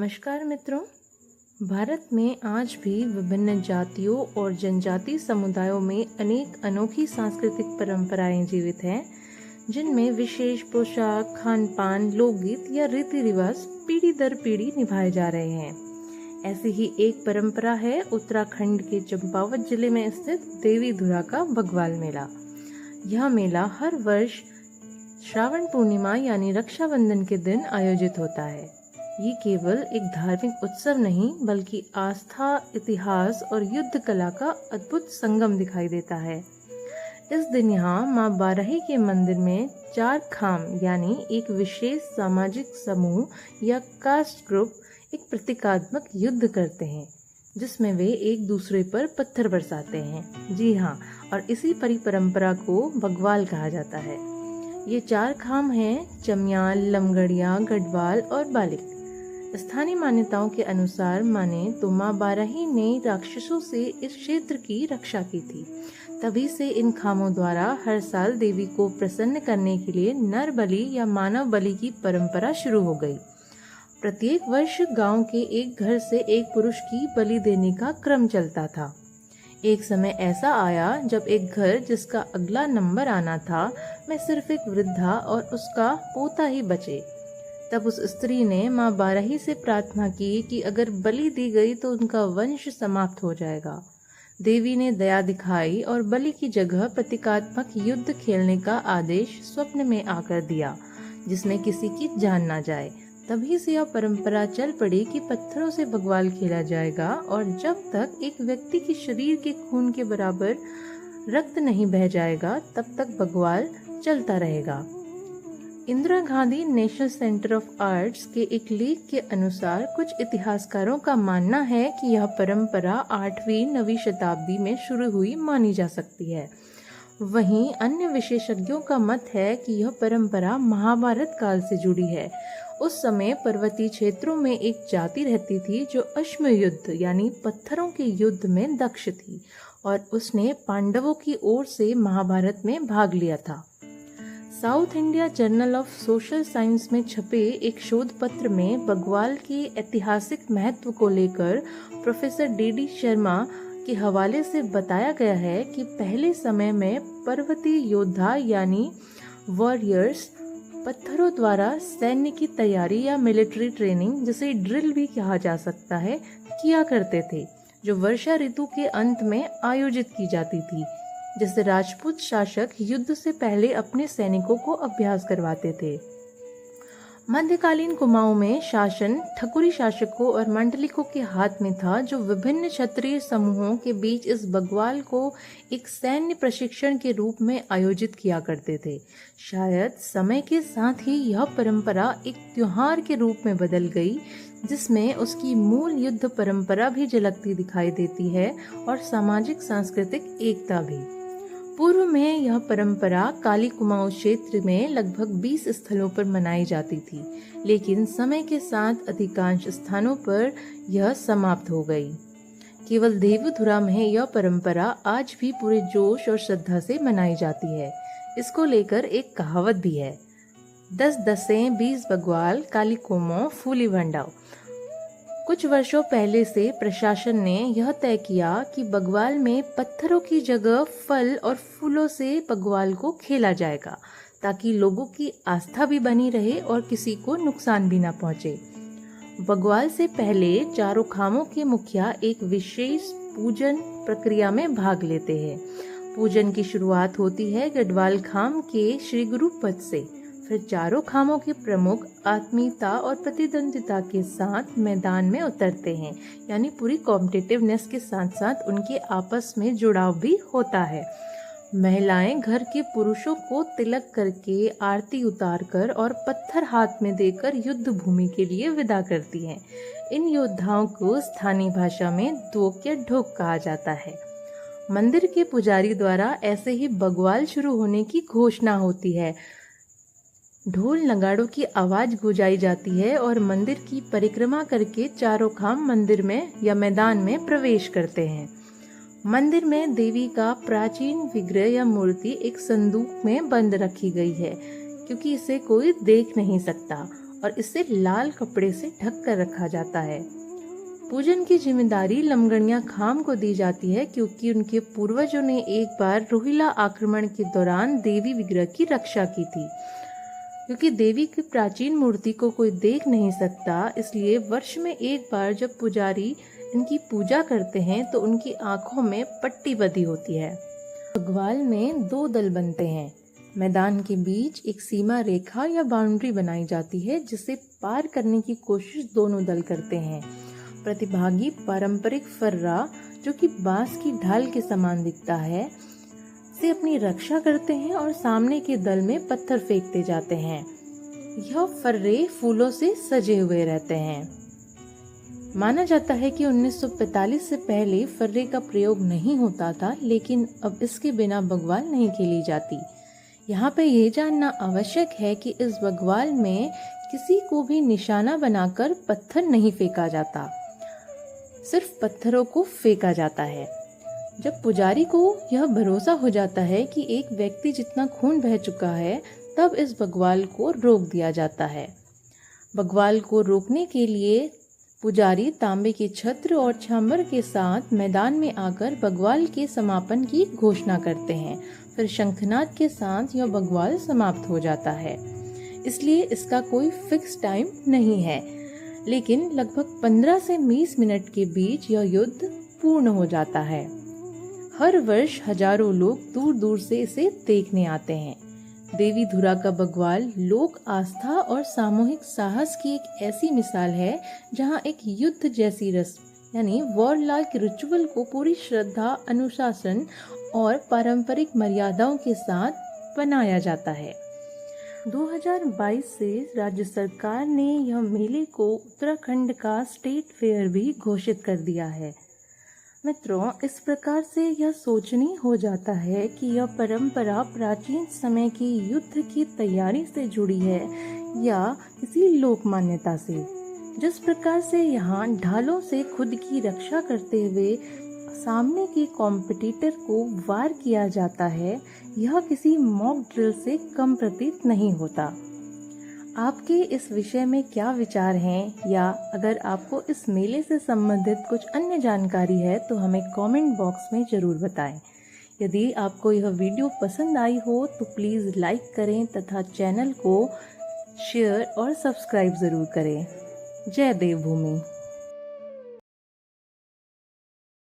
नमस्कार मित्रों। भारत में आज भी विभिन्न जातियों और जनजाति समुदायों में अनेक अनोखी सांस्कृतिक परंपराएं जीवित हैं, जिनमें विशेष पोशाक, खान पान, लोकगीत या रीति रिवाज पीढ़ी दर पीढ़ी निभाए जा रहे हैं। ऐसी ही एक परंपरा है उत्तराखंड के चंपावत जिले में स्थित देवी धुरा का बग्वाल मेला। यह मेला हर वर्ष श्रावण पूर्णिमा यानी रक्षाबंधन के दिन आयोजित होता है। ये केवल एक धार्मिक उत्सव नहीं बल्कि आस्था, इतिहास और युद्ध कला का अद्भुत संगम दिखाई देता है। इस दिन यहाँ माँ बाराही के मंदिर में 4 खाम यानी एक विशेष सामाजिक समूह या कास्ट ग्रुप एक प्रतीकात्मक युद्ध करते हैं, जिसमें वे एक दूसरे पर पत्थर बरसाते हैं। जी हाँ, और इसी परंपरा को बग्वाल कहा जाता है। ये 4 खाम हैं चमियाल, लमगड़िया, गढ़वाल और बालिक। स्थानीय मान्यताओं के अनुसार माने तो माँ बाराही ने राक्षसों से इस क्षेत्र की रक्षा की थी। तभी से इन खामों द्वारा हर साल देवी को प्रसन्न करने के लिए नर बलि या मानव बलि की परंपरा शुरू हो गई। प्रत्येक वर्ष गांव के एक घर से एक पुरुष की बलि देने का क्रम चलता था। एक समय ऐसा आया जब एक घर जिसका अगला नंबर आना था में सिर्फ एक वृद्धा और उसका पोता ही बचे। तब उस स्त्री ने माँ बाराही से प्रार्थना की कि अगर बलि दी गई तो उनका वंश समाप्त हो जाएगा। देवी ने दया दिखाई और बलि की जगह प्रतीकात्मक युद्ध खेलने का आदेश स्वप्न में आकर दिया, जिसमें किसी की जान ना जाए। तभी से यह परंपरा चल पड़ी कि पत्थरों से बग्वाल खेला जाएगा और जब तक एक व्यक्ति के शरीर के खून के बराबर रक्त नहीं बह जाएगा तब तक बग्वाल चलता रहेगा। Indira Gandhi national centre of arts के एक लेख के अनुसार कुछ इतिहासकारों का मानना है कि यह परंपरा 8वीं-9वीं शताब्दी में शुरू हुई मानी जा सकती है। वहीं अन्य विशेषज्ञों का मत है कि यह परंपरा महाभारत काल से जुड़ी है। उस समय पर्वतीय क्षेत्रों में एक जाति रहती थी जो अश्म युद्ध यानी पत्थरों के युद्ध में दक्ष थी और उसने पांडवों की ओर से महाभारत में भाग लिया था। South India journal of social science में छपे एक शोध पत्र में बग्वाल के ऐतिहासिक महत्व को लेकर प्रोफेसर डी शर्मा के हवाले से बताया गया है कि पहले समय में पर्वतीय योद्धा यानी वॉरियर्स पत्थरों द्वारा सैन्य की तैयारी या मिलिट्री ट्रेनिंग, जिसे ड्रिल भी कहा जा सकता है, किया करते थे, जो वर्षा ऋतु के अंत में आयोजित की जाती थी, जिससे राजपूत शासक युद्ध से पहले अपने सैनिकों को अभ्यास करवाते थे। मध्यकालीन कुमाऊं में शासन ठकुरी शासकों और मंडलिकों के हाथ में था, जो विभिन्न क्षत्रिय समूहों के बीच इस बग्वाल को एक सैन्य प्रशिक्षण के रूप में आयोजित किया करते थे। शायद समय के साथ ही यह परंपरा एक त्योहार के रूप में बदल गई, जिसमें उसकी मूल युद्ध परंपरा भी झलकती दिखाई देती है और सामाजिक सांस्कृतिक एकता भी। पूर्व में यह परंपरा काली कुमाऊं क्षेत्र में लगभग 20 स्थलों पर मनाई जाती थी, लेकिन समय के साथ अधिकांश स्थानों पर यह समाप्त हो गई। केवल देवधुरा में यह परंपरा आज भी पूरे जोश और श्रद्धा से मनाई जाती है। इसको लेकर एक कहावत भी है, 10 दसें 20 बग्वाल, काली कुमाऊं फूली भंडाओ। कुछ वर्षों पहले से प्रशासन ने यह तय किया कि बग्वाल में पत्थरों की जगह फल और फूलों से बग्वाल को खेला जाएगा, ताकि लोगों की आस्था भी बनी रहे और किसी को नुकसान भी न पहुंचे। बग्वाल से पहले चारों खामों के मुखिया एक विशेष पूजन प्रक्रिया में भाग लेते हैं। पूजन की शुरुआत होती है गढ़वाल खाम के श्री गुरु पद से। फिर चारों खामों के प्रमुख आत्मीयता और प्रतिद्वंदिता के साथ मैदान में उतरते हैं, यानी पूरी कॉम्पिटिटिवनेस के साथ साथ उनके आपस में जुड़ाव भी होता है। महिलाएं घर के पुरुषों को तिलक करके, आरती उतारकर और पत्थर हाथ में देकर युद्ध भूमि के लिए विदा करती हैं। इन योद्धाओं को स्थानीय भाषा में दोक या ढोक कहा जाता है। मंदिर के पुजारी द्वारा ऐसे ही बग्वाल शुरू होने की घोषणा होती है। ढोल नगाड़ों की आवाज गुंजाई जाती है और मंदिर की परिक्रमा करके चारों खाम मंदिर में या मैदान में प्रवेश करते हैं। मंदिर में देवी का प्राचीन विग्रह या मूर्ति एक संदूक में बंद रखी गई है, क्योंकि इसे कोई देख नहीं सकता और इसे लाल कपड़े से ढक कर रखा जाता है। पूजन की जिम्मेदारी लमगणिया खाम को दी जाती है क्योंकि उनके पूर्वजों ने एक बार रोहिला आक्रमण के दौरान देवी विग्रह की रक्षा की थी। क्योंकि देवी की प्राचीन मूर्ति को कोई देख नहीं सकता, इसलिए वर्ष में एक बार जब पुजारी इनकी पूजा करते हैं तो उनकी आंखों में पट्टी बंधी होती है। बग्वाल में 2 दल बनते हैं। मैदान के बीच एक सीमा रेखा या बाउंड्री बनाई जाती है जिसे पार करने की कोशिश दोनों दल करते हैं। प्रतिभागी पारंपरिक फर्रा, जो कि बांस की ढाल के समान दिखता है, से अपनी रक्षा करते हैं और सामने के दल में पत्थर फेंकते जाते हैं। यह फर्रे फूलों से सजे हुए रहते हैं। माना जाता है कि 1945 से पहले फर्रे का प्रयोग नहीं होता था, लेकिन अब इसके बिना बग्वाल नहीं खेली जाती। यहाँ पे ये जानना आवश्यक है कि इस बग्वाल में किसी को भी निशाना बनाकर पत्थर नहीं फेंका जाता, सिर्फ पत्थरों को फेंका जाता है। जब पुजारी को यह भरोसा हो जाता है कि एक व्यक्ति जितना खून बह चुका है, तब इस बग्वाल को रोक दिया जाता है। बग्वाल को रोकने के लिए पुजारी तांबे के छत्र और छांबर के साथ मैदान में आकर बग्वाल के समापन की घोषणा करते हैं। फिर शंखनाद के साथ यह बग्वाल समाप्त हो जाता है। इसलिए इसका कोई फिक्स टाइम नहीं है, लेकिन लगभग 15 से 20 मिनट के बीच यह युद्ध पूर्ण हो जाता है। हर वर्ष हजारों लोग दूर दूर से इसे देखने आते हैं। देवी धुरा का बग्वाल लोक आस्था और सामूहिक साहस की एक ऐसी मिसाल है जहां एक युद्ध जैसी रस्म यानी वॉरलाइक रिचुअल को पूरी श्रद्धा, अनुशासन और पारंपरिक मर्यादाओं के साथ बनाया जाता है। 2022 से राज्य सरकार ने यह मेले को उत्तराखंड का स्टेट फेयर भी घोषित कर दिया है। मित्रों, इस प्रकार से यह सोचनीय हो जाता है कि यह परंपरा प्राचीन समय की युद्ध की तैयारी से जुड़ी है या किसी लोक मान्यता से। जिस प्रकार से यहाँ ढालों से खुद की रक्षा करते हुए सामने के कॉम्पिटिटर को वार किया जाता है, यह किसी मॉक ड्रिल से कम प्रतीत नहीं होता। आपके इस विषय में क्या विचार हैं, या अगर आपको इस मेले से संबंधित कुछ अन्य जानकारी है तो हमें कमेंट बॉक्स में ज़रूर बताएं। यदि आपको यह वीडियो पसंद आई हो तो प्लीज़ लाइक करें तथा चैनल को शेयर और सब्सक्राइब ज़रूर करें। जय देवभूमि।